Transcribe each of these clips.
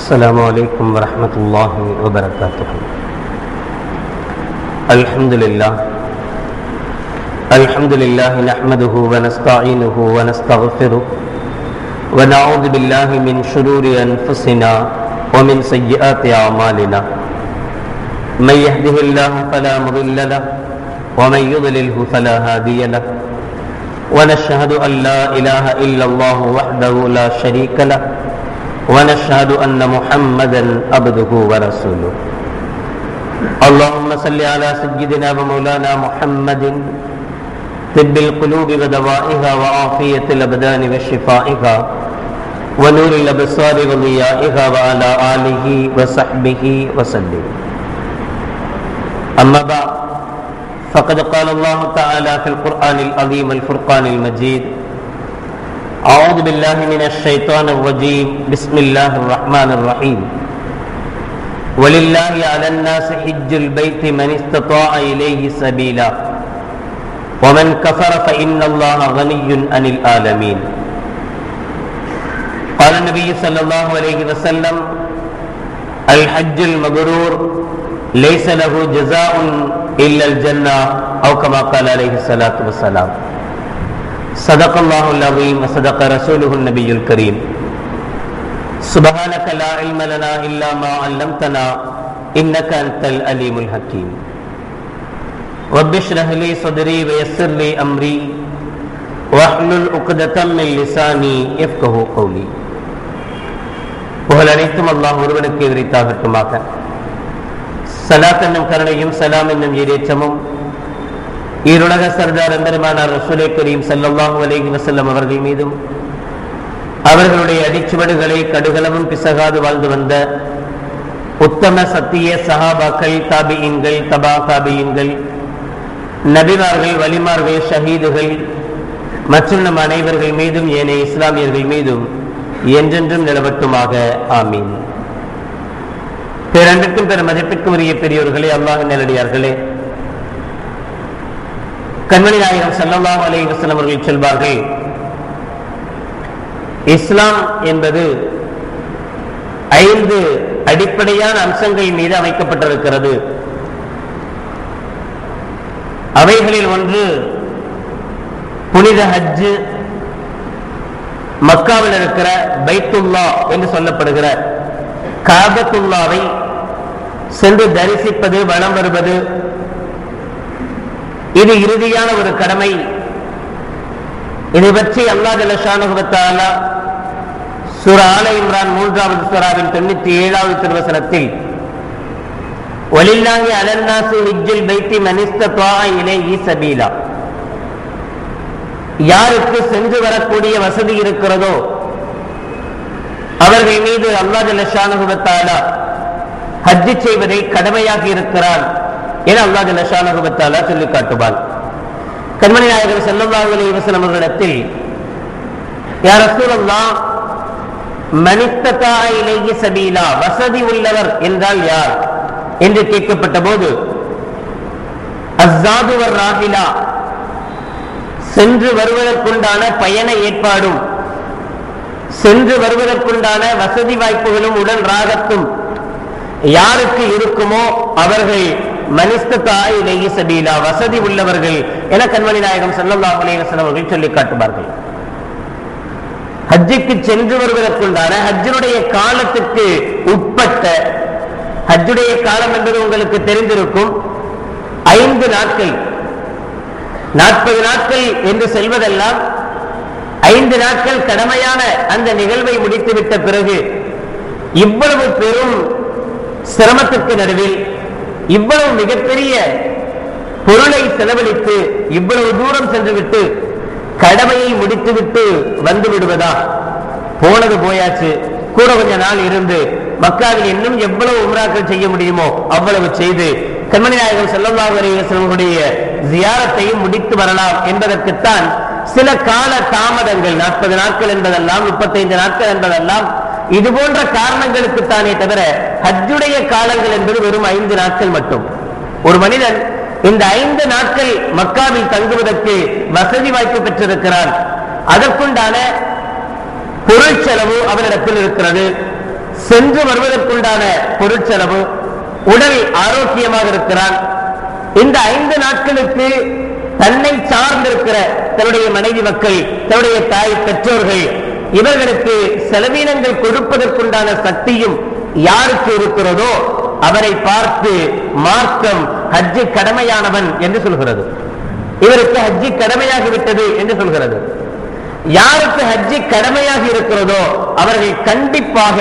السلام عليكم ورحمة الله وبركاته. الحمد لله نحمده ونستعينه ونستغفره ونعوذ بالله من شرور أنفسنا ومن سيئات أعمالنا. من يهده الله فلا مضل له ومن يضلله فلا هادي له، ونشهد أن لا إله إلا الله وحده لا شريك له، ونشهد أن محمدا عبده ورسوله. اللهم صل على سيدنا ومولانا محمد طب القلوب ودوائها وعافية الأبدان وشفائها ونور الأبصار وضيائها وعلى آله وصحبه وسلم. أما بعد، فقد قال الله تعالى في القرآن العظيم الفرقان المجيد: أعوذ بالله من الشيطان الرجيم، بسم الله الرحمن الرحيم. ولله على الناس حج البيت من استطاع إليه سبيلا ومن كفر فإن الله غني عن العالمين. قال النبي صلى الله عليه وسلم: الحج المبرور ليس له جزاء إلا الجنة، أو كما قال عليه الصلاة والسلام. صدق الله العظيم وصدق رسوله النبي الكريم. سبحانك لا علم لنا إلا ما علمتنا إنك أنت العليم الحكيم. رب اشرح لي صدري ويسر لي أمري واحلل عقدة من لساني يفقهوا قولي. புகழ் அனைத்தும் அல்லாஹ் ஒருவனுக்கு உரித்தாகட்டுமாக. ஸலாத் என்னும் கருணையும் சலாம் என்னும் ஈரேற்றமும் ஈருலக சர்தார் எம்பெருமானார் ரசூலே கரீம் ஸல்லல்லாஹு அலைஹி வஸல்லம் அவர்கள் மீதும், அவர்களுடைய அடிச்சுவடுகளை கடுகளவும் பிசகாது வாழ்ந்து வந்த உத்தம சத்திய சஹாபாக்கள், தாபிஈன்கள், தபா தாபிஈன்கள், நபிமார்கள், வலிமார்கள், ஷஹீதுகள் மற்றும் நம் அனைவர்கள் மீதும் ஏனைய இஸ்லாமியர்கள் மீதும் என்றென்றும் நிலவட்டுமாக. ஆமீன். பேரன்பிற்கும் பெரும் மதிப்பிற்கும் உரிய பெரியோர்களே, அல்லாஹ்வின் நல்லடியார்களே, கண்மணி நாயகம் ஸல்லல்லாஹு அலைஹி வஸல்லம் அவர்கள் சொல்வார்கள், இஸ்லாம் என்பது 5 அடிப்படையான அம்சங்கள் மீது அமைக்கப்பட்டிருக்கிறது. அவைகளில் ஒன்று புனித ஹஜ், மக்காவில் இருக்கிற பைத்துல்லா என்று சொல்லப்படுகிற காபத்துல்லாவை சென்று தரிசிப்பது, வலம் வருவது. இது இறுதியான ஒரு கடமை. இதை பற்றி அல்லாஹ் ஜல்ல ஷானஹு வ தஆலா சூரா ஆல இம்ரான் 3வது சூராவின் 97வது திருவசனத்தில், வலில்லாஹி அலன்னாஸி ஹிஜ்ஜுல் பைத்தி மன் இஸ்ததாஅ இலைஹி சபீலா, யாருக்கு சென்று வரக்கூடிய வசதி இருக்கிறதோ அவர்கள் மீது அல்லாஹ் ஜல்ல ஷானஹு வ தஆலா ஹஜ் செய்வதை கடமையாக்கி இருக்கிறான் என அல்லாஹ் ஜல்ல ஷானஹு வ தஆலா சொல்லி காட்டுவான். கண்மணி நாயகம் ஸல்லல்லாஹு அலைஹி வஸல்லம் அவர்களிடத்தில், யா ரசூலல்லாஹ், மன் இஸ்ததாஅ இலைஹி சபீலா, வசதி உள்ளவர் என்றால் யார் என்று கேட்கப்பட்ட போது, அஸ்ஸாது வர் ராஹிலா, சென்று வருவதற்குண்டான பயண ஏற்பாடும் சென்று வருவதற்குண்டான வசதி வாய்ப்புகளும் உடல் ராகத்தும் யாருக்கு இருக்குமோ அவர்கள் மனிஸ்ததா இலைஹி சபீலா, வசதி உள்ளவர்கள் என கண்மணி நாயகம் ஸல்லல்லாஹு அலைஹி வஸல்லம் அவர்கள் சொல்லி காட்டுவார்கள். ஹஜ்ஜுக்கு சென்று வருவதற்குண்டான ஹஜ்ஜுடைய காலத்துக்கு உட்பட்ட, ஹஜ்ஜுடைய காலம் என்பது உங்களுக்கு தெரிந்திருக்கும், 5 நாட்கள். 40 நாட்கள் என்று செல்வதெல்லாம் 5 நாட்கள் கடமையான அந்த நிகழ்வை முடித்துவிட்ட பிறகு இவ்வளவு பெரும் சிரமத்திற்கு நடுவில் இவ்வளவு மிகப்பெரிய பொருளை செலவழித்து இவ்வளவு தூரம் சென்றுவிட்டு கடமையை முடித்துவிட்டு வந்து விடுவதா? போனது போயாச்சு, கூட கொஞ்ச நாள் இருந்து மக்காவில் இன்னும் எவ்வளவு உம்ராக்கள் செய்ய முடியுமோ அவ்வளவு செய்து கண்மணி நாயகம் ஸல்லல்லாஹு அலைஹி வஸல்லம் ஜியாரத்தையும் முடித்து வரலாம் என்பதற்குத்தான் சில கால தாமதங்கள். 40 நாட்கள் என்பதெல்லாம், 35 நாட்கள் என்பதெல்லாம் இது போன்ற காரணங்களுக்குத்தானே தவிர ஹஜ்ஜுடைய காலங்கள் என்பது வெறும் 5 நாட்கள் மட்டும். ஒரு மனிதன் இந்த 5 நாட்கள் மக்காவில் தங்குவதற்கு வசதி வாய்ப்பு பெற்றிருக்கிறான். அதற்குண்டான பொருள் செலவு அவனிடத்தில் இருக்கிறது, சென்று வருவதற்குண்டான பொருட்செலவு, உடல் ஆரோக்கியமாக இருக்கிறான். இந்த 5 நாட்களுக்கு தன்னை சார்ந்திருக்கிற தன்னுடைய மனைவி மக்கள், தன்னுடைய தாய் பெற்றோர்கள், இவர்களுக்கு செலவீனங்கள் கொடுப்பதற்குண்டான சக்தியும் யாருக்கு இருக்கிறதோ அவரை பார்த்து மார்க்கம் ஹஜ்ஜு கடமையானவன் என்று சொல்கிறது. இவருக்கு ஹஜ்ஜி கடமையாகிவிட்டது என்று சொல்கிறது. யாருக்கு ஹஜ்ஜி கடமையாகி இருக்கிறதோ அவர்கள் கண்டிப்பாக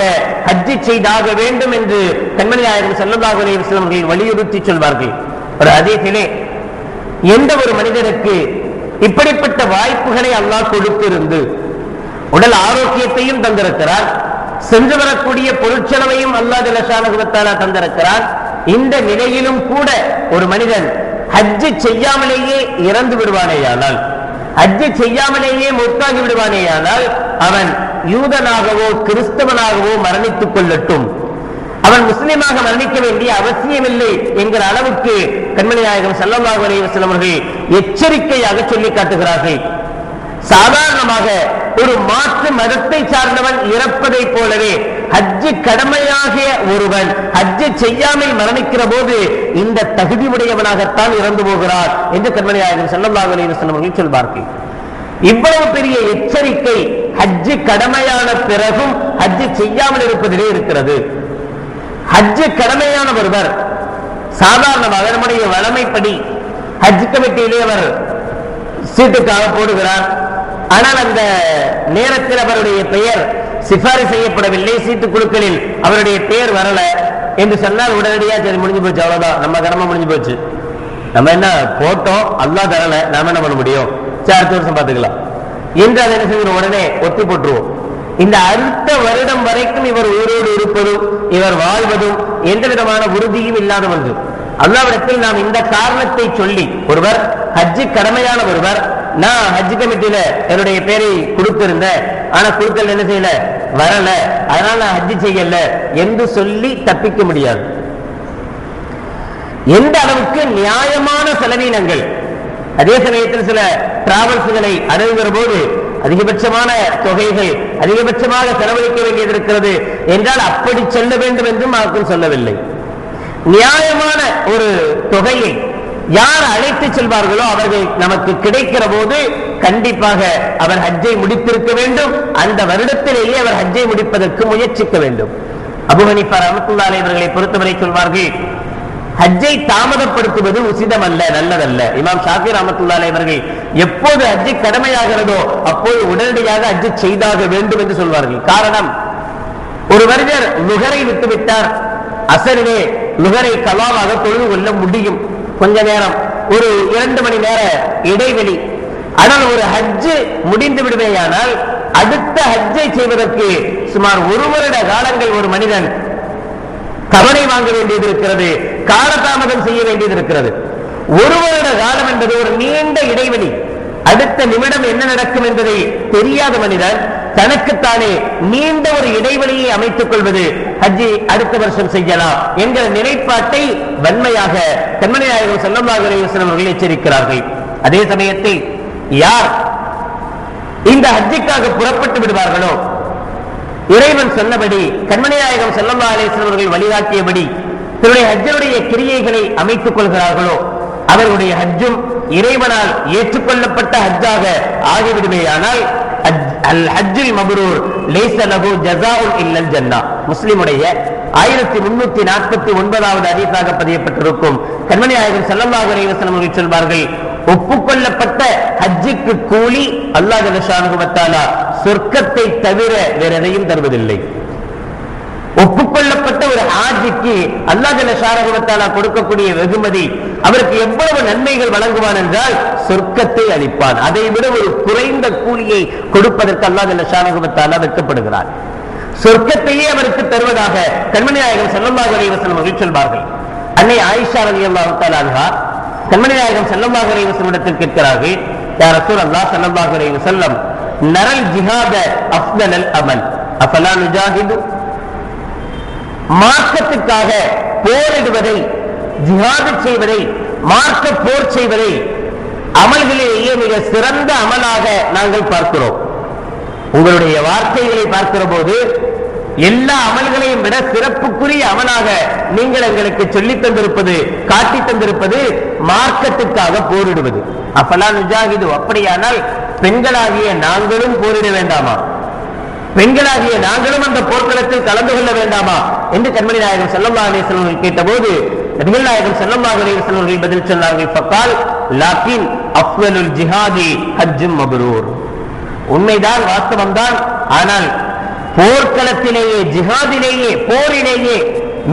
ஹஜ்ஜி செய்தாக வேண்டும் என்று கண்மணி நாயகம் ஸல்லல்லாஹு அலைஹி வஸல்லம் அவர்கள் வலியுறுத்தி சொல்வார்கள். ஒரு ஹதீஸிலே, எந்த ஒரு மனிதனுக்கு இப்படிப்பட்ட வாய்ப்புகளை அல்லாஹ் கொடுத்திருந்து உடல் ஆரோக்கியத்தையும் தந்திருக்கிறார், சென்று வரக்கூடிய பொருட்செலவையும் அல்லாஹ் ஜல்ல ஷானஹு வ தஆலா தந்திருக்கிறார், இந்த நிலையிலும் கூட ஒரு மனிதன் ஹஜ்ஜி செய்யாமலேயே இறந்து விடுவானேயானால், ஹஜ்ஜி செய்யாமலேயே மௌத்தாகி விடுவானேயானால், அவன் யூதனாகவோ கிறிஸ்தவனாகவோ மரணித்துக் கொள்ளட்டும், அவன் முஸ்லிமாக மரணிக்க வேண்டிய அவசியமில்லை என்கிற அளவுக்கு கண்மணி நாயகம் ஸல்லல்லாஹு அலைஹி வஸல்லம் அவர்கள் எச்சரிக்கையாக சொல்லி காட்டுகிறார்கள். சாதாரணமாக ஒரு மாற்று மதத்தை சார்ந்தவன் இறப்பதை போலவே ஹஜ்ஜு கடமையாகிய ஒருவன் ஹஜ்ஜு செய்யாமல் மரணிக்கிற போது இந்த தகுதி உடையவனாகத்தான் இறந்து போகிறார் என்று கண்மணி நாயகம் ஸல்லல்லாஹு அலைஹி வஸல்லம் அவர்கள் சொல்வார்கள். இவ்வளவு பெரிய எச்சரிக்கை ஹஜ்ஜு கடமையான பிறகும் ஹஜ்ஜு செய்யாமல் இருப்பதிலே இருக்கிறது. ஹஜ்ஜு கடமையான ஒருவர் சாதாரணமாக நம்முடைய வழமைப்படி ஹஜ் கமிட்டியிலே அவர் சீட்டுக்காக போடுகிறார். ஆனால் அந்த நேரத்தில் அவருடைய பெயர் சிபாரிசு செய்யப்படவில்லை, சீட்டு குழுக்களில் அவருடைய பெயர் வரல என்று சொன்னால் உடனடியாக சரி முடிஞ்சு போச்சு, அவ்வளவுதான், நம்ம கடமை முடிஞ்சு போச்சு, நம்ம என்ன போட்டோம், அல்லாஹ் தரல, நாம என்ன பண்ண முடியும், அடுத்த வருஷம் பார்த்துக்கலாம் என்று அதை என்ன செய்யணும், உடனே ஒத்தி போட்டுருவோம். இந்த அடுத்த வருடம் வரைக்கும் இவர் உயிரோடு இருப்பதும் இவர் வாழ்வதும் எந்த விதமான உறுதியும் இல்லாத ஒன்று. அல்லாஹ்விடத்தில் நாம் இந்த காரணத்தை சொல்லி, ஒருவர் ஹஜ்ஜு கடமையான ஒருவர், நான் ஹஜ் கமிட்டியில என்னுடைய பேரை கொடுத்திருந்தேன், ஆனா குழுக்கள் என்ன செய்யல, வரல, அதனால நான் ஹஜ்ஜு செய்யல என்று சொல்லி தப்பிக்க முடியாது. எந்த அளவுக்கு நியாயமான செலவீனங்கள், அதே சமயத்தில் சில டிராவல்ஸ்களை அணுகுகிற போது அதிகபட்சமான தொகைகள் அதிகபட்சமாக செலவழிக்க வேண்டியது இருக்கிறது என்றால் அப்படி செல்ல வேண்டும் என்றும் மார்க்கம் சொல்லவில்லை. நியாயமான ஒரு தொகையை யார் அழைத்து செல்வார்களோ அவர்கள் நமக்கு கிடைக்கிற போது கண்டிப்பாக அவர் ஹஜ்ஜை முடித்திருக்க வேண்டும், அந்த வருடத்திலேயே அவர் ஹஜ்ஜை முடிப்பதற்கு முயற்சிக்க வேண்டும். அபூ ஹனீஃபா ரஹ்மத்துல்லாஹி அலைஹி அவர்களை பொறுத்தவரை சொல்வார்கள், ஹஜ்ஜை தாமதப்படுத்துவது உசிதம் அல்ல, நல்லதல்ல. இமாம் ஷாஃபி ரஹ்மத்துல்லாஹி அலைஹி அவர்கள் எப்போது ஹஜ்ஜு கடமையாகிறதோ அப்போது உடனடியாக ஹஜ்ஜு செய்தாக வேண்டும் என்று சொல்வார்கள். காரணம், ஒரு மனிதர் லுஹரை விட்டுவிட்டார், அசரிலே லுஹரை கலாவாக தொழுது கொள்ள முடியும், கொஞ்ச நேரம், ஒரு 2 மணி நேர இடைவெளி. ஆனால் ஒரு ஹஜ்ஜு முடிந்து விடுவேயானால் அடுத்த ஹஜ்ஜை செய்வதற்கு சுமார் 1 வருட காலங்கள் ஒரு மனிதன் கவனை வாங்க வேண்டியது இருக்கிறது, காலதாமதம் செய்ய வேண்டியது இருக்கிறது. 1 வருட காலம் என்பது ஒரு நீண்ட இடைவெளி. அடுத்த நிமிடம் என்ன நடக்கும் என்பதை தெரியாத மனிதன் தனக்குத்தானே நீண்ட ஒரு இடைவெளியை அமைத்துக் கொள்வது ஹஜ்ஜி அடுத்த வருஷம் செய்யலாம் என்கிற நிலைப்பாட்டை வன்மையாக கண்மணி நாயகம் ஸல்லல்லாஹு அலைஹி வஸல்லம் அவர்கள் எச்சரிக்கிறார்கள். அதே சமயத்தில் யார் இந்த ஹஜ்ஜிக்காக புறப்பட்டு விடுவார்களோ, இறைவன் சொன்னபடி கண்மணி நாயகம் ஸல்லல்லாஹு அலைஹி வஸல்லம் அவர்கள் வழிகாட்டியபடி தன்னுடைய ஹஜ்ஜுடைய கிரியைகளை அமைத்துக் கொள்கிறார்களோ அவர்களுடைய ஹஜ்ஜும் இறைவனால் ஏற்றுக்கொள்ளப்பட்ட ஹஜ்ஜாக ஆகிவிடுமேயானால் அல் ஹஜ்ஜுல் மப்ரூர் லைஸ லஹு ஜஸாஉன் இல்லல் ஜன்னah, முஸ்லிமுடைய 1349வது ஹதீஸாக பதியப்பட்டிருக்கும். கண்மணி நாயகம் ஸல்லல்லாஹு அலைஹி வஸல்லம் அவர்கள் சொல்வார்கள், ஒப்புக்கொள்ளப்பட்ட ஹஜ்ஜுக்கு கூலி அல்லாஹ் ஜல்ல ஷானஹு வ தஆலா சொர்க்கத்தை தவிர வேற எதையும் தருவதில்லை. ஒப்புக்கொள்ளப்பட்ட ஒரு ஹாஜிக்கு அல்லாஹ் ஜல்ல ஷானஹு வ தஆலா கொடுக்கக்கூடிய வெகுமதி, அவருக்கு எவ்வளவு நன்மைகள் வழங்குவான் என்றால் சொர்க்கத்தை அளிப்பான். அதை விட ஒரு குறைந்த கூலியை கொடுப்பதற்கு அல்லாஹ் ஜல்ல ஷானஹு வ தஆலா வெட்கப்படுகிறார். சொர்க்கத்தையே அவருக்கு தருவதாக கண்மணி நாயகம் ஸல்லல்லாஹு அலைஹி வஸல்லம் அவர்கள் சொல்வார்கள். அன்னை ஆயிஷா ரலியல்லாஹு தஆலா அன்ஹா கண்மணி நாயகம் ஸல்லல்லாஹு அலைஹி வஸல்லம் இடத்தில் கேட்கிறார்கள், யா ரசூலல்லாஹ் ஸல்லல்லாஹு அலைஹி வஸல்லம், நரல் ஜிஹாத அஃதலல் அமல் அஃபலா நுஜாஹிது, மார்க்கத்துக்காக போரிடுவதை, ஜிஹாது செய்வதை, மார்க்க போர் செய்வதை அமல்களிலேயே மிக சிறந்த அமலாக நாங்கள் பார்க்கிறோம். உங்களுடைய வார்த்தைகளை பார்க்கிற போது எல்லா அமல்களையும் விட சிறப்புக்குரிய அமலாக நீங்கள் எங்களுக்கு சொல்லித் தந்திருப்பது, காட்டி தந்திருப்பது மார்க்கத்துக்காக போரிடுவது. அப்பலா நுஜாஹிது, அப்படியானால் பெண்களாகிய நாங்களும் போரிட வேண்டாமா? பெண்களாகிய நாங்களும் அந்த போர்க்களத்தில் கலந்து கொள்ள வேண்டாமா என்று கண்மணி நாயகம் ஸல்லல்லாஹு அலைஹி வஸல்லம் கேட்டபோது நபிகள் நாயகம் ஸல்லல்லாஹு அலைஹி வஸல்லம் பதில் சொன்னார்கள், ஃபகால் லாக்கின் அஃவலுல் ஜிஹாதி ஹஜ்ஜும் மப்ரூர். உண்மைதான், வாஸ்தவம்தான். ஆனால் போர்க்களத்திலேயே, ஜிஹாதிலேயே, போரிலேயே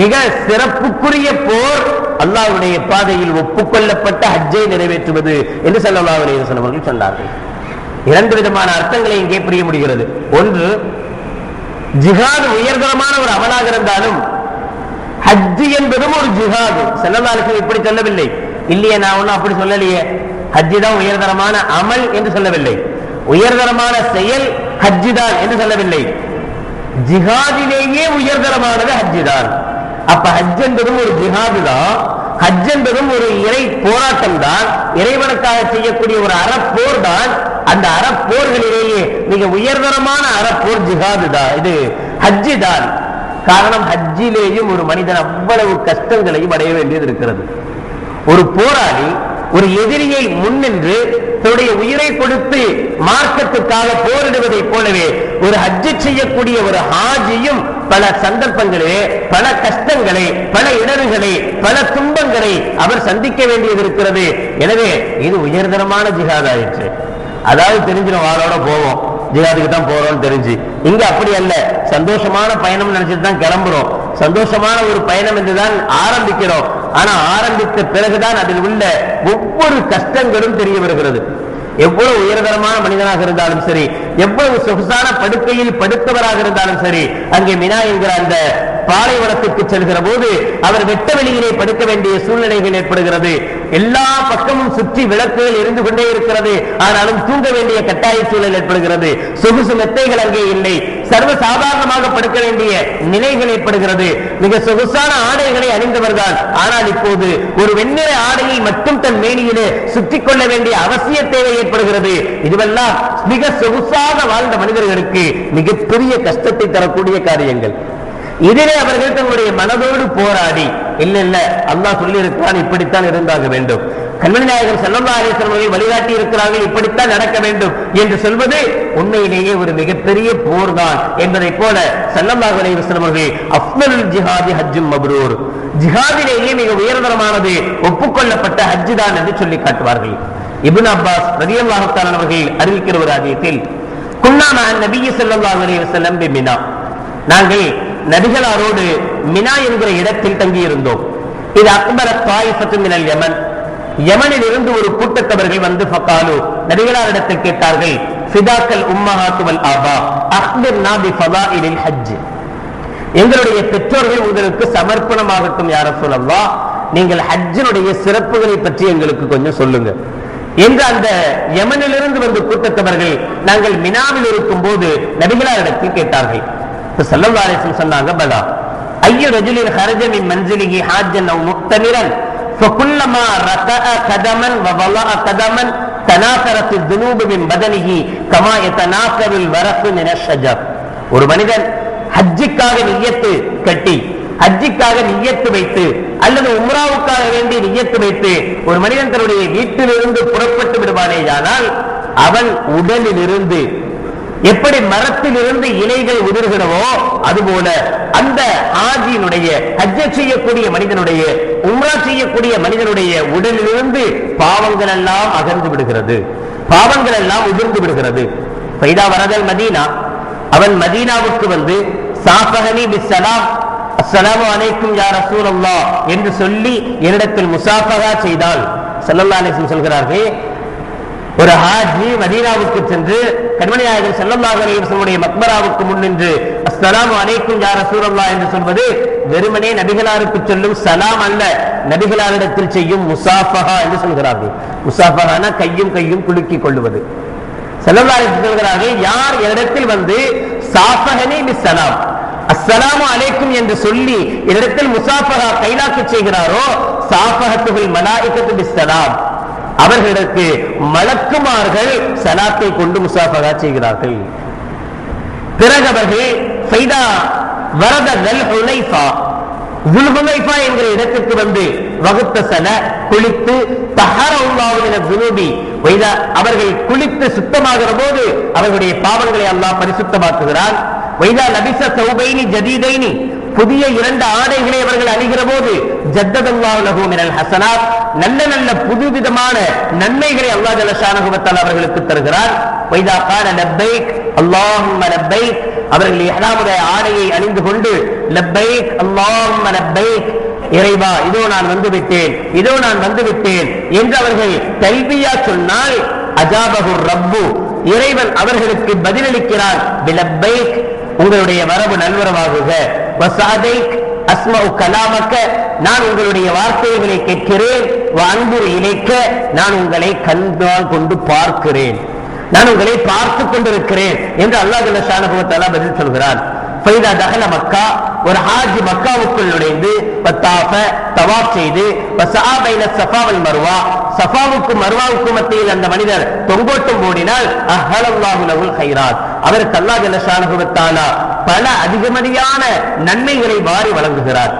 மிக சிறப்புக்குரிய போர் அல்லாஹ்வுடைய பாதையில் ஒப்புக்கொள்ளப்பட்ட ஹஜ்ஜை நிறைவேற்றுவது என்று ஸல்லல்லாஹு அலைஹி வஸல்லம் அவர்கள் சொன்னார்கள். இரண்டு விதமான அர்த்தங்களை இங்கே புரிய முடிகிறது. ஒன்று, ஜிஹாத் உயர்தரமான ஒரு அமலாக இருந்தாலும் ஹஜ் என்பதும் ஒரு ஜிஹாத். ஸல்லல்லாஹு அலைஹி வஸல்லம் இப்படி சொல்லவில்லை. இல்லையே, நான் ஒன்னும் அப்படி சொல்லலையே, ஹஜ் தான் உயர்தரமான அமல் என்று சொல்லவில்லை. உயர்தரமான செயல் ஹஜ் தான் என்று சொல்லவில்லை. ஜிஹாதிலேயே உயர்தரமானது ஹஜ் தான். அப்ப ஹஜ் என்பதும் ஒரு ஜிஹாது தான். ஹஜ் என்பதும் ஒரு இறை போராட்டம் தான், இறைவனுக்காக செய்யக்கூடிய ஒரு அறப்போர் தான். அந்த அறப்போர்களிலேயே மிக உயர்தரமான அறப்போர் ஜிஹாது தான், இது ஹஜ் தான். காரணம், ஹஜ்ஜிலேயும் ஒரு மனிதன் அவ்வளவு கஷ்டங்களையும் அடைய வேண்டியது இருக்கிறது. ஒரு போராளி ஒரு எதிரியை முன்னின்று தன்னுடைய உயிரை கொடுத்து மார்க்கத்துக்காக போரிடுவதை போலவே ஒரு ஹஜ் செய்யக்கூடிய ஒரு ஹாஜியும் பல சந்தர்ப்பங்களே, பல கஷ்டங்களை, பல இடர்களை, பல துன்பங்களை அவர் சந்திக்க வேண்டியது இருக்கிறது. எனவே இது உயர்தரமான ஜிஹாத் ஆயிடுச்சு. அதாவது தெரிஞ்சிடும், வாரோட போவோம், ஜிஹாதுக்கு தான் போறோம் தெரிஞ்சு. இங்க அப்படி அல்ல, சந்தோஷமான பயணம் நினைச்சிட்டு தான் கிளம்புறோம், சந்தோஷமான ஒரு பயணம் என்றுதான் ஆரம்பிக்கிறோம். ஆனா ஆரம்பித்த பிறகுதான் அதில் உள்ள ஒவ்வொரு கஷ்டங்களும் தெரிய வருகிறது. எவ்வளவு உயர்தரமான மனிதனாக இருந்தாலும் சரி, எவ்வளவு சொகுசான படுக்கையில் படுத்தவராக இருந்தாலும் சரி, அங்கே மினா என்கிற அந்த பாலைவனத்துக்கு செல்கிற போது அவர் வெட்ட வெளியிலே படுக்க வேண்டிய சூழ்நிலைகள் ஏற்படுகிறது. எல்லா பக்கமும் சுற்றி விளக்குகள் எரிந்து கொண்டே இருக்கிறது. ஆனாலும் தூங்க வேண்டிய கட்டாய சூழல் ஏற்படுகிறது. சொகுசு மெத்தைகள் அங்கே இல்லை, சர்வ சாதாரணமாக படுக்க வேண்டிய நிலைகள் ஏற்படுகிறது. மிக சொகுசான ஆடைகளை அணிந்தவர்தான், ஆனால் இப்போது ஒரு வெண்ணிற ஆடையை மட்டும் தன் மேனியிலே சுற்றிக் கொள்ள வேண்டிய அவசிய தேவை ஏற்படுகிறது. இதுவெல்லாம் மிக சொகுசாக வாழ்ந்த மனிதர்களுக்கு மிகப்பெரிய கஷ்டத்தை தரக்கூடிய காரியங்கள். இதிலே அவர்கள் தங்களுடைய மனதோடு போராடி, இல்ல இல்ல அல்லாஹ் சொல்லி இருக்கிறான், இப்படித்தான் இருந்தாக வேண்டும், கண்மணி நாயகம் ஸல்லல்லாஹு அலைஹி வஸல்லம் அவர்கள் வழிகாட்டி இருக்கிறார்கள், இப்படித்தான் நடக்க வேண்டும் என்று சொல்வது உண்மையிலேயே ஒரு மிகப்பெரிய போர் தான் என்பதை போல ஸல்லல்லாஹு அலைஹி வஸல்லம் அவர்கள் அஃவலுல் ஜிஹாதி ஹஜ்ஜும் மப்ரூர், ஜிஹாதிலேயே மிக உயர்தரமானது ஒப்புக்கொள்ளப்பட்ட ஹஜ் தான் என்று சொல்லி காட்டுவார்கள். இப்னு அப்பாஸ் ரலியல்லாஹு தஆலா அவர்கள் அறிவிக்கிற ஒரு ஹதீஸில், குன்னா மஅ நபி ஸல்லல்லாஹு அலைஹி வஸல்லம் பிமினா, நாங்கள் நபிகளாரோடு மினா என்கிற இடத்தில் தங்கியிருந்தோம். இது அக்பர தாயிஃபத்து மினல் யமன், யமனில் இருந்து ஒரு கூட்டத்தவர்கள் வந்து ஃபகாலு, நபிகளாரிடத்தில் கேட்டார்கள், ஃபிதாக்கல் உம்மஹாத்து வல் ஆபா அக்பிர்னா பிஃபதாயிலில் ஹஜ், எங்களுடைய பெற்றோர்கள் உங்களுக்கு சமர்ப்பணமாகட்டும் யா ரசூலல்லாஹ், நீங்கள் ஹஜ்ஜினுடைய சிறப்புகளை பற்றி எங்களுக்கு கொஞ்சம் சொல்லுங்க என்று அந்த யமனிலிருந்து வந்து கூட்டத்தவர்கள் நாங்கள் மினாவில் இருக்கும் போது நபிகளாரிடத்தில் கேட்டார்கள். ஸல்லல்லாஹு அலைஹி வஸல்லம் சொன்னாங்க, பலா ஐய ரஜுலின் ஹரஜ மின் மன்சிலிஹி ஹாஜ்ஜன் அவ் முக்தமிரன் ஃபகுல்லமா ரகஅ கதமன் வ வலஅ கதமன் தனாஃபரத் الذنوب من بدنه كما يتناثر الورق من الشجر. ஒரு மனிதன் ஹஜ்ஜுக்காக நிய்யத்து கட்டி, ஹஜ்ஜுக்காக நிய்யத்து வைத்து அல்லது உம்ராவுக்காக வேண்டி நிய்யத்து வைத்து ஒரு மனிதன் தன்னுடைய வீட்டிலிருந்து புறப்பட்டு விடுவானேயானால் அவன் உடலில் இருந்து எப்படி மரத்தில் இருந்து இலைகள் உதிர்கிறவோ அதுபோல அந்த ஆஜியினுடைய ஹஜ் செய்யக்கூடிய மனிதனுடைய, உம்ரா செய்யக்கூடிய மனிதனுடைய உடலிலிருந்து பாவங்கள் எல்லாம் அகன்று விடுகிறது, பாவங்கள் எல்லாம் உதிர்ந்து விடுகிறது. ஃபைதா வரதல் மதீனா, அவன் மதீனாவுக்கு வந்து சாஃபஹனி பிஸ்ஸலாம், அஸ்ஸலாமு அலைக்கும் யா ரசூலல்லாஹ் என்று சொல்லி என்னிடத்தில் முசாஃபஹா செய்தால், ஸல்லல்லாஹு அலைஹி வஸல்லம் சொல்கிறார்கள், ஒரு ஹாஜி மதீனாவுக்கு சென்று கண்மணி நாயகம் ஸல்லல்லாஹு அலைஹி வஸல்லம் மக்பராவுக்கு முன் நின்று அஸ்ஸலாமு அலைக்கும் யா ரசூலல்லாஹ் என்று சொல்வது வெறுமனே நபிகளாருக்கு சொல்லும் சலாம் அல்ல, நபிகளாரிடத்தில் செய்யும் முசாஃபஹா என்று சொல்கிறார்கள். முசாஃபஹானா கையும் கையும் குலுக்கிக் கொள்வது. ஸல்லல்லாஹு அலைஹி வஸல்லம் சொல்கிறார்கள், யார் என்னிடத்தில் வந்து சாஃபஹனி பிஸ்ஸலாம், அஸ்ஸலாமு அலைக்கும் என்று சொல்லி என்னிடத்தில் முசாஃபஹா கைலாக்கு செய்கிறாரோ, சாஃபஹத்துல் மலாயிகத்து பிஸ்ஸலாம், அவர்களுக்கு மலக்குமார்கள் சலாத்தை கொண்டு முசாஃபஹா செய்கிறார்கள். பிறகு அவர்கள் ஃபைதா வரத துல்ஹுலைஃபா துல்ஹுலைஃபா என்கிற இடத்திற்கு வந்து வகுத்தசல குளித்து தஹரல்லாஹு மினல் துனூபி வைதா அவர்கள் குளித்து சுத்தமாகிற போது அவர்களுடைய பாவங்களை அல்லாஹ் பரிசுத்தமாக்குகிறான். வைதா லபிஸ தௌபைனி ஜதீதைனி புதிய 2 ஆடைகளை அவர்கள் அணிகிற போது ஜத்ததல்லாஹு லஹு மினல் ஹஸனாத் நல்ல நல்ல புதுவிதமான நன்மைகளை அல்லாஹ் ஜல்ல ஷானஹு வ தஆலா அவர்களுக்கு தருகிறார். வைதா கான லப்பைக் அல்லாஹும்ம லப்பைக் அவர்கள் இஹ்ராமுடைய ஆடையை அணிந்து கொண்டு லப்பைக் அல்லாஹும்ம லப்பைக் இறைவா இதோ நான் வந்து விட்டேன், இதோ நான் வந்து விட்டேன் என்று அவர்கள் தல்பியா சொன்னால் அஜாபஹு ரப்பு இறைவன் அவர்களுக்கு பதிலளிக்கிறான். பிலப்பைக் உங்களுடைய வரவு நல்வரவாகுக, வஸாதைக் அஸ்மஉ கலாமக்க நான் உங்களுடைய வார்த்தைகளை கேட்கிறேன், வஅன்துரு இலைக்க நான் உங்களை கண்ணால் கொண்டு பார்க்கிறேன், நான் உங்களை பார்த்துக் கொண்டிருக்கிறேன் என்று அல்லாஹ் ஜல்ல ஷானஹு வ தஆலா பதில் சொல்கிறான். ஃபைதா தஹல மக்கா ஒரு ஹாஜி மக்காவுக்குள் நுழைந்து தவாஃப் செய்து வஸஆ பைன ஸஃபா வல் மர்வா ஸஃபாவுக்கும் மர்வாவுக்கும் மத்தியில் அந்த மனிதர் தொங்கோட்டம் ஓடினால் அஹ்லல்லாஹு லஹுல் கைராத் அவருக்கு அல்லாஹ் ஜல்ல ஷானஹு வ தஆலா பல அதிகமதியான நன்மைகளை வாரி வழங்குகிறார்.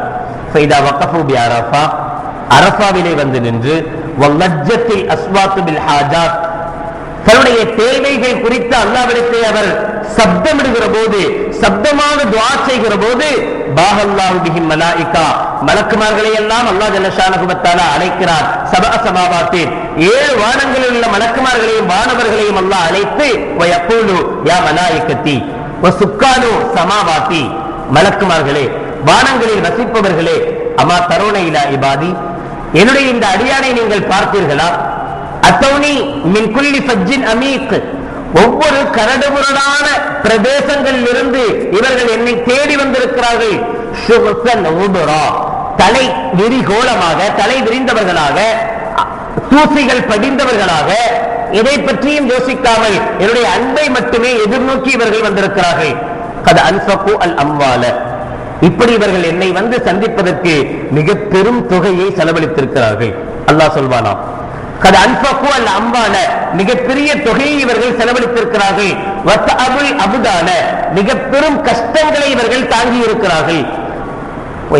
ஃபைதா வகஃபு பி அரஃபா அரஃபாவிலே வந்து நின்று வல்லஜ்ஜத்தில் அஸ்வாத்து பில் ஹாஜாத் தன்னுடைய தேவைகள் குறித்து அல்லாஹ்விடத்தை அவர் சப்தமிடுகிற போது சப்தமாக துஆ செய்கிற போது பாஹல்லாஹு பிஹிம் மலாயிகா மலக்குமார்களை எல்லாம் அல்லாஹ் ஜல்ல ஷானஹு வ தஆலா அழைக்கிறார். சபஅ சமாவாத்தின் 7 வானங்களில் உள்ள மலக்குமார்களையும் வானவர்களையும் அல்லாஹ் அழைத்து வயக்கூலு யா மலாயிகத்தி வசுக்கானு சமாவாத்தி மலக்குமார்களே வானங்களில் வசிப்பவர்களே அமா தரோன இலா இபாதி என்னுடைய இந்த அடியானை நீங்கள் பார்த்தீர்களா? அத்தௌனி மின் குல்லி ஃபஜ்ஜின் அமீக் ஒவ்வொரு கரடுமுரடான பிரதேசங்களில் இருந்து இவர்கள் என்னை தேடி வந்திருக்கிறார்கள். ஷுஹ்ஸன் உதுரா தலை விரிகோளமாக தலை விரிந்தவர்களாக தூசிகள் படிந்தவர்களாக இதை பற்றியும் யோசிக்காமல் என்னுடைய அன்பை மட்டுமே எதிர்நோக்கி இவர்கள் வந்திருக்கிறார்கள். கத் அன்ஃபகு அல் அம்வால இப்படி இவர்கள் என்னை வந்து சந்திப்பதற்கு மிக பெரும் தொகையை செலவழித்திருக்கிறார்கள். அல்லாஹ் சொல்வானா கத் அன்ஃபகு அல் அம்வால மிகப்பெரிய தொகையை இவர்கள் செலவழித்திருக்கிறார்கள். வஸஅபுல் அபுதான மிக பெரும் கஷ்டங்களை இவர்கள் தாங்கி இருக்கிறார்கள்.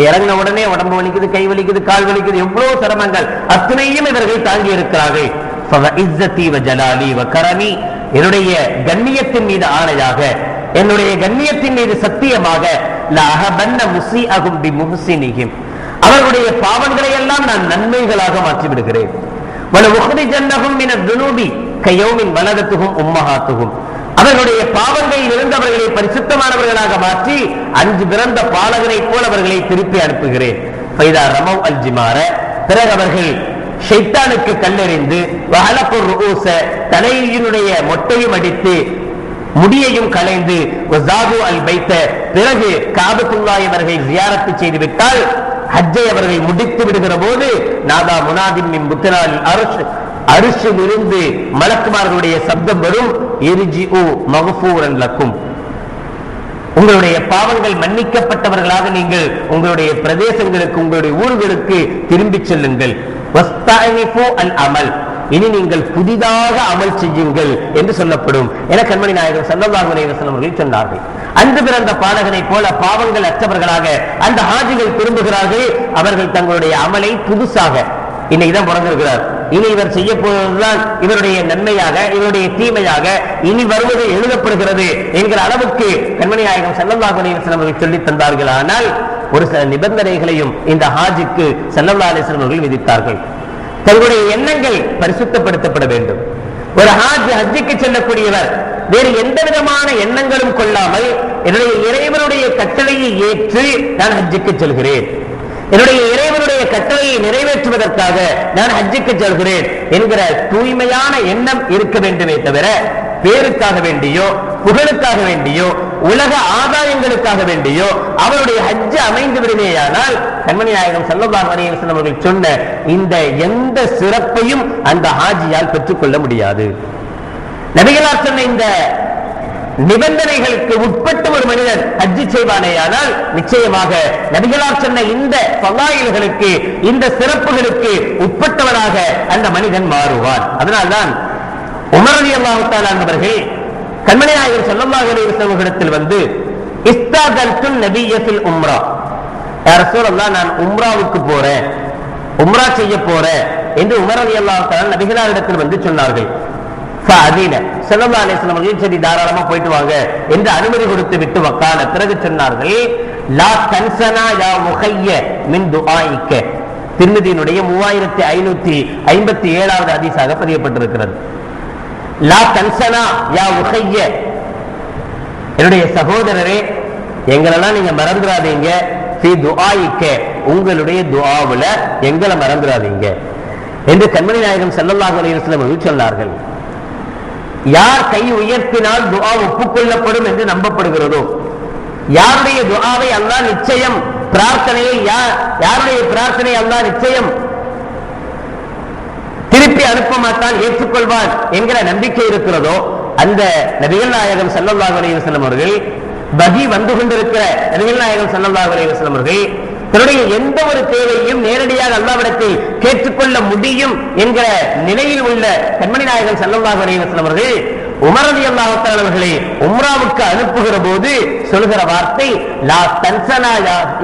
இறங்கின உடனே உடம்பு வலிக்குது, கை வலிக்குது, கால் வலிக்குது, எவ்வளவு சிரமங்கள் அத்தனையும் இவர்கள் தாங்கி இருக்கிறார்கள். என்னுடைய கண்ணியத்தின் மீது ஆணையாக என்னுடைய கண்ணியத்தின் மீது சத்தியமாக அவர்களுடைய பாவங்களை எல்லாம் நான் நன்மைகளாக மாற்றி விடுகிறேன். அவர்களுடைய பாவங்களில் இருந்து அவர்களை பரிசுத்தமானவர்களாக மாற்றி 5 பிறந்த பாலகரை போல் அவர்களை திருப்பி அனுப்புகிறேன். பிறகு அவர்கள் ஷைத்தானுக்கு கல்லெறிந்து தலையினுடைய மொட்டையும் அடித்து முடியையும் களைந்து பிறகு காபத்துல்லாஹி அவர்கள் ஜியாரத்து செய்து விட்டால் ஹஜ்ஜை அவர்கள் முடித்து விடுகிற போது நாதா முனாதின் மின் புத்தனால் அரிசில் இருந்து மலக்குமார்களுடைய சப்தம் வரும். மக்ஃபூரன் லக்கும் உங்களுடைய பாவங்கள் மன்னிக்கப்பட்டவர்களாக நீங்கள் உங்களுடைய பிரதேசங்களுக்கு உங்களுடைய ஊர்களுக்கு திரும்பி செல்லுங்கள். வஸ்தாயிஃபு அல் அமல் இனி நீங்கள் புதிதாக அமல் செய்யுங்கள் என்று சொல்லப்படும் என கண்மணி நாயகம் ஸல்லல்லாஹு அலைஹி வஸல்லம் அவர்கள் சொன்னார்கள். அன்று பிறந்த பாலகனை போல பாவங்கள் அற்றவர்களாக அந்த ஹாஜிகள் திரும்புகிறார்கள். அவர்கள் தங்களுடைய அமலை புதுசாக இன்னைக்குதான் பிறந்திருக்கிறார், இனி இவர் செய்ய போவதுதான் இவருடைய நன்மையாக இவருடைய தீமையாக இனி வருவது எழுதப்படுகிறது என்கிற அளவுக்கு கண்மணி நாயகம் ஸல்லல்லாஹு அலைஹி வஸல்லம் அவர்கள் சொல்லித் தந்தார்கள். ஆனால் ஒரு சில நிபந்தனைகளையும் இந்த ஹாஜிக்கு ஸல்லல்லாஹு அலைஹி வஸல்லம் அவர்கள் விதித்தார்கள். தங்களுடைய எண்ணங்கள் பரிசுத்தப்படுத்தப்பட வேண்டும். ஒரு ஹஜ்ஜுக்கு செல்லக்கூடியவர் வேறு எந்த விதமான எண்ணங்களும் கொள்ளாமல் என்னுடைய இறைவனுடைய கட்டளையை ஏற்று நான் ஹஜ்ஜுக்கு செல்கிறேன், என்னுடைய இறைவனுடைய கட்டளையை நிறைவேற்றுவதற்காக நான் ஹஜ்ஜுக்கு செல்கிறேன் என்கிற தூய்மையான எண்ணம் இருக்க வேண்டுமே தவிர பேருக்காக வேண்டியோ புகழுக்காக வேண்டியோ உலக ஆதாயங்களுக்காக வேண்டியோ அவருடைய ஹஜ்ஜு அமைந்து விடுமேயானால் கண்மணி நாயகம் ஸல்லல்லாஹு அலைஹி வஸல்லம் அவர்கள் சொன்ன இந்த எந்த சிறப்பையும் அந்த ஹாஜியால் பெற்றுக்கொள்ள முடியாது. நபிகளார் சொன்ன இந்த நிபந்தனைகளுக்கு உட்பட்டு ஒரு மனிதன் ஹஜ்ஜி செய்வானேயானால் நிச்சயமாக நபிகளார் சொன்ன இந்த ஃபலாயில்களுக்கு இந்த சிறப்புகளுக்கு உட்பட்டவராக அந்த மனிதன் மாறுவான். அதனால்தான் உமர் ரலியல்லாஹு தஆலா அவர்கள் கண்மணி நாயகம் ஸல்லல்லாஹு அலைஹி வஸல்லம் இடத்தில் வந்து இஸ்தாதல்து நபிய ஃபில் உம்ரா, யா ரசூலல்லாஹ் நான் உம்ராவுக்கு போறேன், உம்ரா செய்ய போறேன் என்று உமர் ரலியல்லாஹு தஆலா நபிகளாரிடத்தில் வந்து சொன்னார்கள். ஃபஅதீன ஸல்லல்லாஹு அலைஹி வஸல்லம் அவர்கள் சரி தாராளமா போயிட்டு வாங்க என்று அனுமதி கொடுத்து விட்டு வக்கால பிறகு சொன்னார்கள், லா தன்சனா யா முஹய்ய மின் துஆஇக்க. திர்மிதியினுடைய 3557வது ஹதீஸாக பதியப்பட்டிருக்கிறது. லா தன்சனா யா முஹய்ய, என்னுடைய சகோதரரே எங்களெல்லாம் நீங்க மறந்துடாதீங்க, ஃபீ துஆஇக்க, உங்களுடைய துஆவுல எங்களை மறந்துடாதீங்க என்று கண்மணி நாயகம் ஸல்லல்லாஹு அலைஹி வஸல்லம் அவர்கள் சொன்னார்கள். யார் கை உயர்த்தினால் துஆ ஒப்புக்கொள்ளப்படும் என்று நம்பப்படுகிறதோ, யாருடைய துஆவை அல்லாஹ் நிச்சயம் பிரார்த்தனையை யாருடைய பிரார்த்தனை அல்லாஹ் நிச்சயம் திருப்பி அனுப்ப மாட்டான், ஏற்றுக்கொள்வான் என்கிற நம்பிக்கை இருக்கிறதோ அந்த நபிகள் நாயகம் ஸல்லல்லாஹு அலைஹி வஸல்லம் அவர்கள் வஹி வந்து கொண்டிருக்கிற நபிகள் நாயகம் ஸல்லல்லாஹு அலைஹி வஸல்லம் அவர்கள் தன்னுடைய எந்த ஒரு தேவையும் நேரடியாக அல்லாஹ்விடத்தில் கேட்டுக்கொள்ள முடியும் என்கிற நிலையில் உள்ள கண்மணி நாயகம் ஸல்லல்லாஹு அலைஹி வஸல்லம் அவர்கள் உமர் ரலியல்லாஹு தஆலா அவர்களை உம்ராவுக்கு அனுப்புகிற போது சொல்கிற வார்த்தை, லா தன்சனா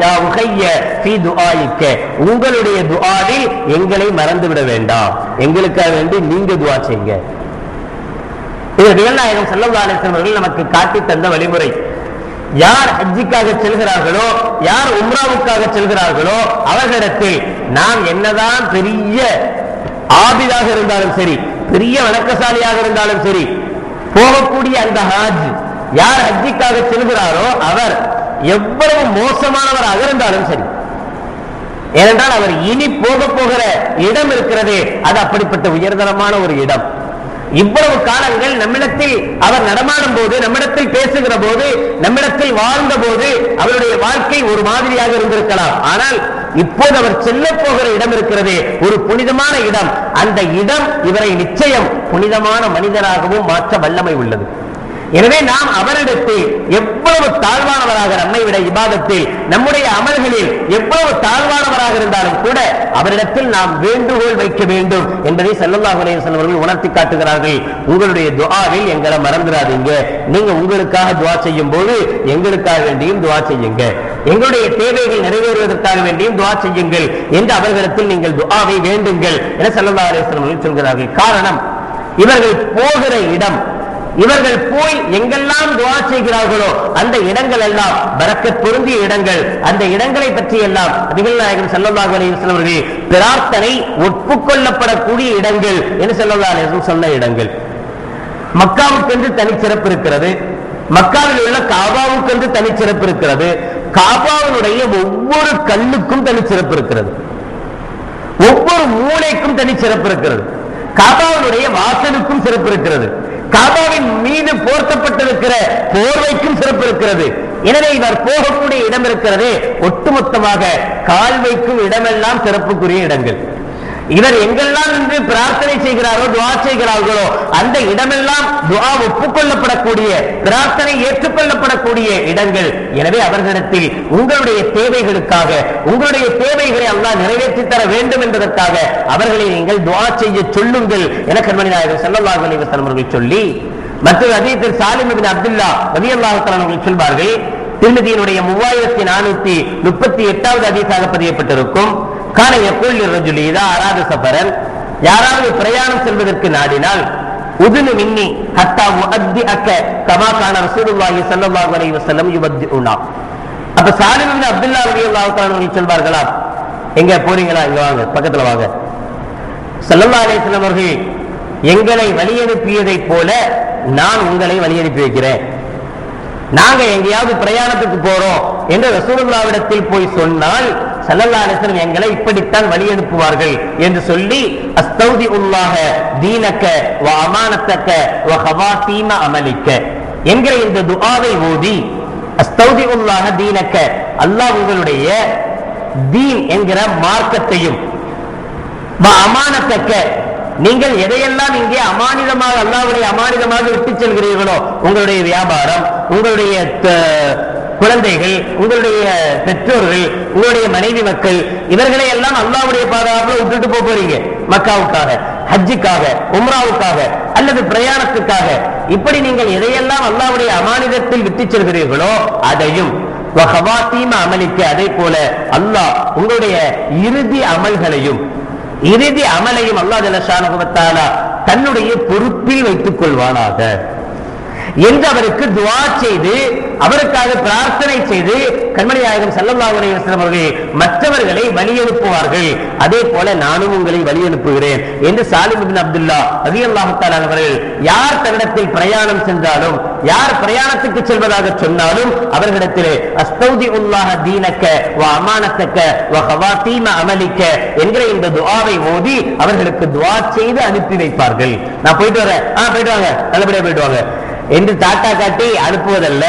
யா உஹய்ய ஃபீ துஆஇக்க, உங்களுடைய துஆவில் எங்களை மறந்து விட வேண்டாம், எங்களுக்காக வேண்டி நீங்க துஆ செய்யுங்க. இது நபிகள் நாயகம் ஸல்லல்லாஹு அலைஹி வஸல்லம் அவர்கள் நமக்கு காட்டி தந்த வழிமுறை. யார் ஹஜ்ஜுக்காக செல்கிறார்களோ, யார் உம்ராவுக்காக செல்கிறார்களோ அவர்களிடத்தில் நாம் என்னதான் பெரிய ஆபிதாக இருந்தாலும் சரி, பெரிய வணக்கசாலியாக இருந்தாலும் சரி, போகக்கூடிய அந்த ஹஜ் யார் ஹஜ்ஜுக்காக செல்கிறாரோ அவர் எவ்வளவு மோசமானவராக இருந்தாலும் சரி, ஏனென்றால் அவர் இனி போகிற இடம் இருக்கிறதே அது அப்படிப்பட்ட உயர்தரமான ஒரு இடம். இவ்வளவு காலங்கள் நம்மிடத்தில் அவர் நடமாடும் போது, நம்மிடத்தில் பேசுகிற போது, நம்மிடத்தில் வாழ்ந்த போது அவருடைய வாழ்க்கை ஒரு மாதிரியாக இருந்திருக்கலாம். ஆனால் இப்போது அவர் செல்ல போகிற இடம் இருக்கிறதே ஒரு புனிதமான இடம். அந்த இடம் இவரை நிச்சயம் புனிதமான மனிதனாகவும் மாற்ற வல்லமை உள்ளது. எனவே நாம் அவரிடத்தில் எவ்வளவு தாழ்வானவராக, நம்மை விட இபாதத்தில் நம்முடைய அமல்களில் எவ்வளவு தாழ்வானவராக இருந்தாலும் கூட அவரிடத்தில் நாம் வேண்டுகோள் வைக்க வேண்டும் என்பதை ஸல்லல்லாஹு அலைஹி வஸல்லம் அவர்கள் உணர்த்தி காட்டுகிறார்கள். உங்களுடைய துஆவில் எங்களை மறந்துடாதீங்க, நீங்க உங்களுக்காக துஆ செய்யும் போது எங்களுக்காக வேண்டியும் துஆ செய்யுங்க, எங்களுடைய தேவைகள் நிறைவேறுவதற்காக வேண்டியும் துஆ செய்யுங்கள் என்று அவர்களிடத்தில் நீங்கள் துஆவை வேண்டுங்கள் என ஸல்லல்லாஹு அலைஹி வஸல்லம் அவர்கள் சொல்கிறார்கள். காரணம், இவர்கள் போகிற இடம், இவர்கள் போய் எங்கெல்லாம் துஆ செய்கிறார்களோ அந்த இடங்கள் எல்லாம் பரக்கத் பொருந்திய இடங்கள். அந்த இடங்களை பற்றி எல்லாம் நபிகள் நாயகம் ஸல்லல்லாஹு அலைஹி வஸல்லம் அவர்கள் பிரார்த்தனை ஒப்புக்கொள்ளப்படக்கூடிய இடங்கள் என்று ஸல்லல்லாஹு அலைஹி வஸல்லம் சொன்ன இடங்கள். மக்காவுக்கென்று தனிச்சிறப்பு இருக்கிறது, மக்காவில் உள்ள காபாவுக்கென்று தனிச்சிறப்பு இருக்கிறது, காபாவினுடைய ஒவ்வொரு கல்லுக்கும் தனிச்சிறப்பு இருக்கிறது, ஒவ்வொரு மூளைக்கும் தனிச்சிறப்பு இருக்கிறது, காபாவினுடைய வாசலுக்கும் சிறப்பு இருக்கிறது, காபாவின் மீது போர்த்தப்பட்டிருக்கிற போர்வைக்கும் சிறப்பு இருக்கிறது. எனவே இவர் போகக்கூடிய இடம் இருக்கிறதே ஒட்டுமொத்தமாக கால் வைக்கும் இடமெல்லாம் சிறப்புக்குரிய இடங்கள். இவர் எங்கெல்லாம் நின்று பிரார்த்தனை செய்கிறாரோ, துஆ செய்கிறார்களோ அந்த இடமெல்லாம் துஆ ஒப்புக்கொள்ளப்படக்கூடிய, பிரார்த்தனை ஏற்றுக்கொள்ளப்படக்கூடிய இடங்கள். எனவே அவர்களிடத்தில் உங்களுடைய தேவைகளுக்காக, உங்களுடைய தேவைகளை அல்லாஹ் நிறைவேற்றி தர வேண்டும் என்பதற்காக அவர்களை நீங்கள் துஆ செய்ய சொல்லுங்கள் என கண்மணி நாயகம் ஸல்லல்லாஹு அலைஹி வஸல்லம் அவர்கள் சொல்லி, மற்றொரு ஹதீஸில் சாலிம் இப்னு அப்துல்லா ரலியல்லாஹு தஆலா அவர்கள் சொல்வார்கள், திர்மிதியினுடைய 3438வது ஹதீஸாக பதியப்பட்டிருக்கும், கான யகூல் லிர்ரஜுலி இதா அராத சஃபரன், யாராவது பிரயாணம் செல்வதற்கு நாடினால், உதுனு மின்னி ஹத்தா உஅத்திஅக கமா கான ரசூலுல்லாஹி ஸல்லல்லாஹு அலைஹி வஸல்லம் யுபத்திஉனா. அப்ப சாலிம் இப்னு அப்துல்லா ரலியல்லாஹு தஆலா அவர்கள் சொல்வார்களா, எங்க போறீங்களா, இங்க வாங்க, பக்கத்துல வாங்க. ஸல்லல்லாஹு அலைஹி வஸல்லம் அவர்கள் எங்களை வழி அனுப்பியதை போல நான் உங்களை வழி அனுப்பி வைக்கிறேன். நாங்க எங்கேயாவது பிரயாணத்துக்கு போறோம் என்று ரசூலுல்லாஹ்விடத்தில் போய் சொன்னால் ஸல்லல்லாஹு அலைஹி வஸல்லம் எங்களை இப்படித்தான் வழி அனுப்புவார்கள் என்று சொல்லி, அஸ்தௌதிஉல்லாஹ தீனக வ அமானத்தக வ ஹவாதீம அமலிக என்கிற இந்த துஆவை ஓதி, அஸ்தௌதிஉல்லாஹ தீனக, அல்லாஹ் உங்களுடைய தீன் என்கிற மார்க்கத்தையும், வ அமானத்தக, நீங்கள் எதையெல்லாம் இங்கே அமானிதமாக அல்லாஹ்வுடைய அமானிதமாக விட்டு செல்கிறீர்களோ, உங்களுடைய வியாபாரம், உங்களுடைய குழந்தைகள், உங்களுடைய பெற்றோர்கள், உங்களுடைய மனைவி மக்கள், இவர்களை எல்லாம் அல்லாஹ்வுடைய பாதுகாப்புல விட்டுட்டு போறீங்க. மக்காவுக்காக, ஹஜ்ஜுக்காக, உம்ராவுக்காக அல்லது பிரயாணத்துக்காக இப்படி நீங்கள் எதையெல்லாம் அல்லாஹ்வுடைய அமானிதத்தில் விட்டு செல்கிறீர்களோ அதையும் அமலிக்க, அதே போல அல்லாஹ் உங்களுடைய இறுதி அமல்களையும் அல்லாஹ் ஜல்ல ஷானஹு வ தஆலா தன்னுடைய பொறுப்பில் வைத்துக் கொள்வானாக என்று அவருக்கு துஆ செய்து, அவருக்காக பிரார்த்தனை செய்து கண்மணி நாயகம் ஸல்லல்லாஹு அலைஹி வஸல்லம் அவர்கள் மற்றவர்களை வழி அனுப்புவார்கள். அதே போல நானும் உங்களை வழி அனுப்புகிறேன் என்று சாலிம் இப்னு அப்துல்லா ரலியல்லாஹு தஆலா அவர்கள் யார் தன்னிடத்தில் பிரயாணம் சென்றாலும், யார் பிரயாணத்துக்கு செல்வதாக சொன்னாலும் அவர்களிடத்திலே அஸ்தௌதிஉல்லாஹ தீனக வ அமானத்தக வ ஹவாதீம அமலிக என்கிற இந்த துஆவை ஓதி அவர்களுக்கு துஆ செய்து அனுப்பி வைப்பார்கள். நான் போயிட்டு வரேன், போயிட்டு வாங்க, நல்லபடியா போயிட்டு வாங்க என்று டாட்டா காட்டி அனுப்புவதல்ல,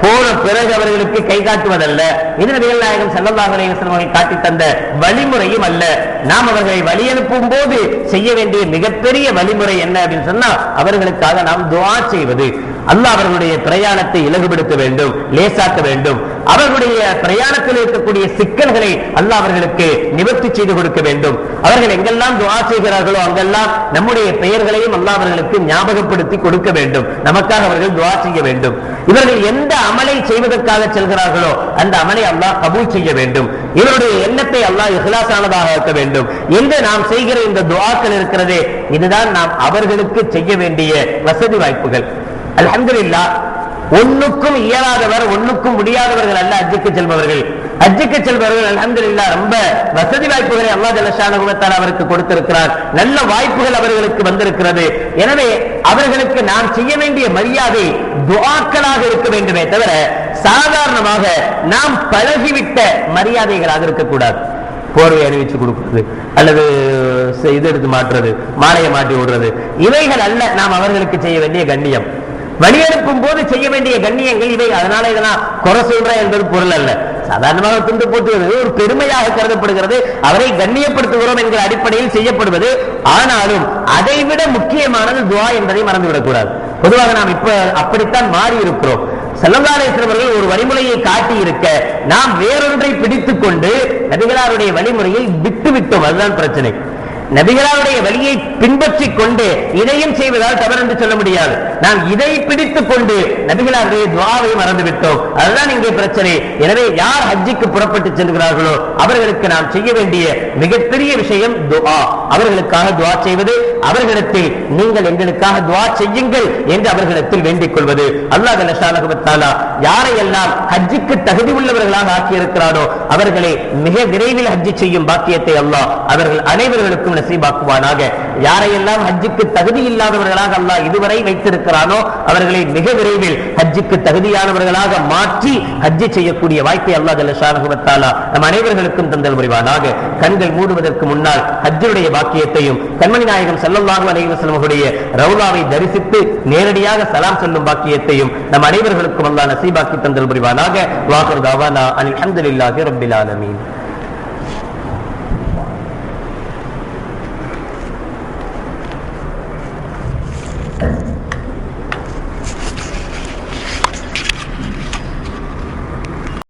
போன பிறகு அவர்களுக்கு கை காட்டுவதல்ல. இது நபிகள் நாயகம் ஸல்லல்லாஹு அலைஹி வஸல்லம் அவர்கள் காட்டி தந்த வழிமுறையும் அல்ல. நாம் அவர்களை வழி அனுப்பும் போது செய்ய வேண்டிய மிகப்பெரிய வழிமுறை என்ன அப்படின்னு சொன்னா, அவர்களுக்காக நாம் துஆ செய்வது. அல்லாஹ் அவர்களுடைய பிரயாணத்தை இலகுபடுத்த வேண்டும், லேசாக்க வேண்டும். அவர்களுடைய பிரயாணத்தில் இருக்கக்கூடிய சிக்கல்களை அல்லாஹ் அவர்களுக்கு நிவர்த்தி செய்து கொடுக்க வேண்டும். அவர்கள் எங்கெல்லாம் துஆ செய்கிறார்களோ அங்கெல்லாம் நம்முடைய பெயர்களையும் அல்லாஹ் அவர்களுக்கு ஞாபகப்படுத்தி கொடுக்க வேண்டும். நமக்காக அவர்கள் துஆ செய்ய வேண்டும். இவர்கள் எந்த அமலை செய்வதற்காக செல்கிறார்களோ அந்த அமலை அல்லாஹ் கபூல் செய்ய வேண்டும். இவருடைய எண்ணத்தை அல்லாஹ் இஹ்லாஸானதாக ஆக்க வேண்டும் என்று நாம் செய்கிற இந்த துஆக்கள் இருக்கிறதே, இதுதான் நாம் அவர்களுக்கு செய்ய வேண்டிய வசதி வாய்ப்புகள். அல்ஹம்துலில்லாஹ், ஒண்ணுக்கும் இயலாதவர், ஒண்ணுக்கும் முடியாதவர்கள் அல்ல ஹஜ்ஜுக்கு செல்பவர்கள். ஹஜ்ஜுக்கு செல்பவர்கள் அல்ஹம்துலில்லாஹ் ரொம்ப வசதி வாய்ப்புகளை அல்லாஹ் ஜல்ல ஷானஹு வ தஆலா அவருக்கு கொடுத்திருக்கிறார். நல்ல வாய்ப்புகள் அவர்களுக்கு வந்திருக்கிறது. எனவே அவர்களுக்கு நாம் செய்ய வேண்டிய மரியாதை துஆக்களாக இருக்க வேண்டுமே தவிர சாதாரணமாக நாம் பழகிவிட்ட மரியாதைகளாக இருக்கக்கூடாது. போர்வை அணிவிச்சு கொடுக்கிறது, அல்லது இது எடுத்து மாற்றுறது, மாலையை மாட்டி விடுறது, இவைகள் அல்ல நாம் அவர்களுக்கு செய்ய வேண்டிய கண்ணியம். வழி அனுப்பும் போது செய்ய வேண்டிய கண்ணியங்கள் இவை. அதனால இதெல்லாம் குறை சொல்ற என்பது பொருள் அல்ல. சாதாரணமாக துண்டு போட்டுவது ஒரு பெருமையாக கருதப்படுகிறது. அவரை கண்ணியப்படுத்துகிறோம் என்கிற அடிப்படையில் செய்யப்படுவது. ஆனாலும் அதைவிட முக்கியமானது துஆ என்பதை மறந்துவிடக் கூடாது. பொதுவாக நாம் இப்ப அப்படித்தான் மாறி இருக்கிறோம். ஸல்லல்லாஹு அலைஹி வஸல்லம் அவர்கள் ஒரு வழிமுறையை காட்டி இருக்க நாம் வேறொன்றை பிடித்துக் கொண்டு நபிகளாருடைய வழிமுறையை விட்டு விட்டோம். அதுதான் பிரச்சனை. நபிகளாருடைய வழியை பின்பற்றிக் கொண்டு இதையும் செய்வதால் தவறு என்று சொல்ல முடியாது. நாம் இதை பிடித்துக் கொண்டு நபிகளாருடைய துஆவை மறந்துவிட்டோம். அதுதான் இங்கே பிரச்சனை. எனவே யார் ஹஜ்ஜுக்கு புறப்பட்டு செல்கிறார்களோ அவர்களுக்கு நாம் செய்ய வேண்டிய மிகப்பெரிய விஷயம் துஆ. அவர்களுக்காக துஆ செய்வது, அவர்களிடத்தில் நீங்கள் எங்களுக்காக துஆ செய்யுங்கள் என்று அவர்களிடத்தில் வேண்டிக் கொள்வது. அல்லாஹ் ஜல்ல ஷானஹு வ தஆலா யாரையெல்லாம் ஹஜ்ஜுக்கு தகுதி உள்ளவர்களாக ஆக்கியிருக்கிறாரோ அவர்களை மிக விரைவில் ஹஜ்ஜு செய்யும் பாக்கியத்தை அல்லாஹ் அவர்கள் அனைவர்களுக்கும் நசீபாக்குவானாக. யாரையெல்லாம் ஹஜ்ஜுக்கு தகுதி இல்லாதவர்களாக அல்லாஹ் இதுவரை வைத்திருக்கிறானோ அவர்களை மிக விரைவில் ஹஜ்ஜுக்கு தகுதியானவர்களாக மாற்றி ஹஜ்ஜு செய்யக்கூடிய வாய்ப்பை அல்லாஹ் ஜல்ல ஷானஹு வ தஆலா நம் அனைவர்களுக்கும் தந்தல் புரிவானாக. கண்கள் மூடுவதற்கு முன்னால் ஹஜ்ஜுடைய பாக்கியத்தையும் கண்மணி நாயகம் ஸல்லல்லாஹு அலைஹி வஸல்லம் அவருடைய ரவுலாவை தரிசித்து நேரடியாக சலாம் சொல்லும் பாக்கியத்தையும் நம் அனைவர்களுக்கும் அல்லாஹ் நசீபாக்கி தந்தல் புரிவானாக. வாஹிர் தஅவானா அல்ஹம்துலில்லாஹி ரப்பில் ஆலமீன்.